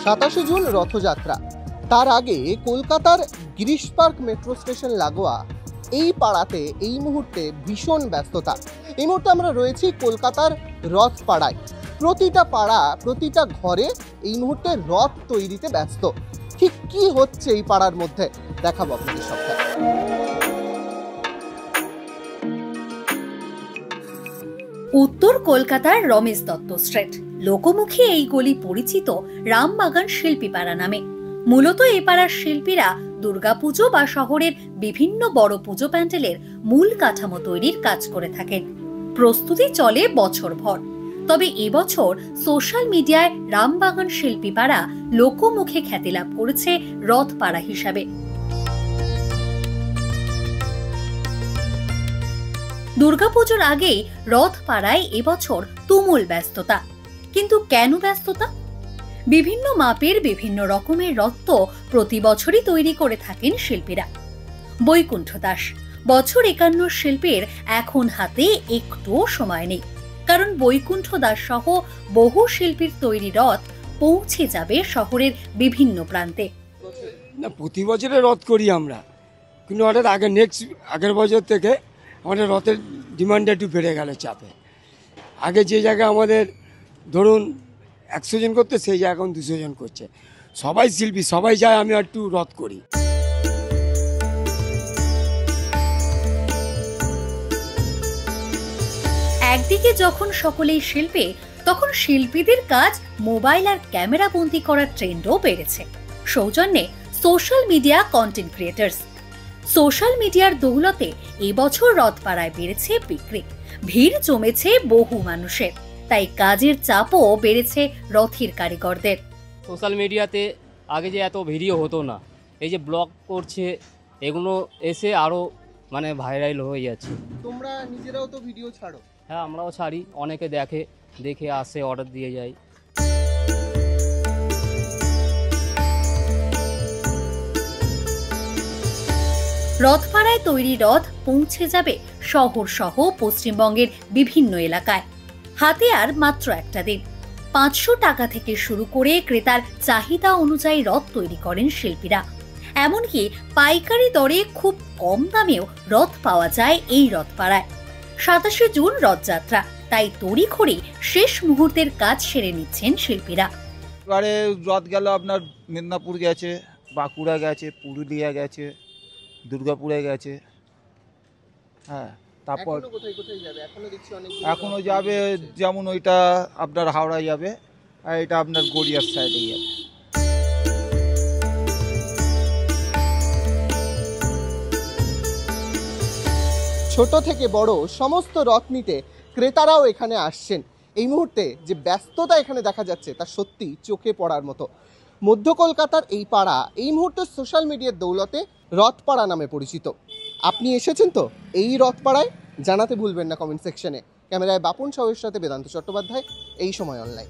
27 June Rathyatra. তার আগে কলকাতার গিরিশ পার্ক মেট্রো স্টেশন লাগোয়া এই পাড়াতে এই মুহূর্তে ভীষণ ব্যস্ততা। এই মুহূর্তে আমরা রয়েছি কলকাতার রথ পাড়ায়। প্রতিটা পাড়া, প্রতিটা ঘরে এই মুহূর্তে রথ তৈরিতে ব্যস্ত। ঠিক কি হচ্ছে এই পাড়ার মধ্যে দেখাবো আপনাদের সবটা। উত্তর কলকাতার রমেশ দত্ত স্ট্রিট, লোকমুখে এই গলি পরিচিত রামবাগান শিল্পী পাড়া নামে। মূলত এই পাড়ার শিল্পীরা দুর্গাপুজো বা শহরের বিভিন্ন বড় পুজো প্যান্ডেলের মূল কাঠামো তৈরির কাজ করে থাকেন। প্রস্তুতি চলে বছরভর। তবে এবছর সোশ্যাল মিডিয়ায় রামবাগান শিল্পী পাড়া লোকমুখে খ্যাতি লাভ করেছে রথ পাড়া হিসাবে। দুর্গাপুজোর আগেই রথ পাড়ায় এবছর তুমুল ব্যস্ততা। কিন্তু কেন ব্যস্ততা? বিভিন্ন মাপের বিভিন্ন রকমের রথ তো প্রতি বছরই তৈরি করে থাকেন শিল্পীরা। বৈকুণ্ঠ দাস, বছর 51 শিল্পীর এখন হাতে একটুও সময় নেই, কারণ বৈকুণ্ঠ দাস সহ বহু শিল্পীর তৈরি রথ পৌঁছে যাবে শহরের বিভিন্ন প্রান্তে। না, প্রতি বছরে রথ করি আমরা, কিন্তু হঠাৎ আগের বছর থেকে আমাদের রথের ডিমান্ড একটু বেড়ে গেল চাপে। আগে যে জায়গায় আমাদের ধরুন 100 জন করতে, সেই জায়গায় এখন 200 জন করছে। সবাই শিল্পী, সবাই যায়, আমি একটু রথ করি। একদিকে যখন সকলেই শিল্পী, তখন শিল্পীদের কাজ মোবাইল আর ক্যামেরা বন্দী করার ট্রেন্ডও বেড়েছে। সৌজন্যে social media content creators. Social মিডিয়ার দৌলতে এবছর রথপাড়ায় বেড়েছে বিক্রি, ভিড় জমেছে বহু মানুষের, তাই কাজের চাপও বেড়েছে রথের কারিগরদের। সোশ্যাল মিডিয়াতে আগে যে এত ভিডিও হতো না, এই যে ব্লগ করছে, এগুলো এসে আরও ভাইরাল হয়ে যাচ্ছে। তোমরা নিজেরাও তো ভিডিও ছাড়ো? হ্যাঁ, আমরাও ছাড়ি, অনেকে দেখে আসে, অর্ডার দিয়ে যায়। রথপাড়ায় তৈরি রথ পৌঁছে যাবে শহর সহ পশ্চিমবঙ্গের বিভিন্ন এলাকায়। হাতে আর মাত্র একটা দিন। 500 টাকা থেকে শুরু করে ক্রেতার চাহিদা অনুযায়ী রথ তৈরি করেন শিল্পীরা। এমনকি পাইকারি দরে খুব কম দামেও রথ পাওয়া যায় এই রথপাড়ায়। 27 জুন রথযাত্রা, তাই তড়িঘড়ি শেষ মুহূর্তের কাজ সেরে নিচ্ছেন শিল্পীরা। এবারে রথ গেল আপনার মেদিনীপুর গেছে, বাঁকুড়া গেছে, পুরুলিয়া গেছে, দুর্গাপুরে গেছে। হ্যাঁ, তারপর এখনো যাবে, যেমন ওইটা আপনার হাওড়া যাবে, আর এটা আপনার গড়িয়ার সাইডে যাবে। ছোট থেকে বড় সমস্ত রথ নিতে ক্রেতারাও এখানে আসছেন। এই মুহূর্তে যে ব্যস্ততা এখানে দেখা যাচ্ছে তা সত্যি চোখে পড়ার মতো। মধ্য কলকাতার এই পাড়া এই মুহূর্তে সোশ্যাল মিডিয়ার দৌলতে রথপাড়া নামে পরিচিত। আপনি এসেছেন তো এই রথপাড়ায়? জানাতে ভুলবেন না কমেন্ট সেকশনে। ক্যামেরায় বাপন সহের সাথে বেদান্ত চট্টোপাধ্যায়, এই সময় অনলাইন।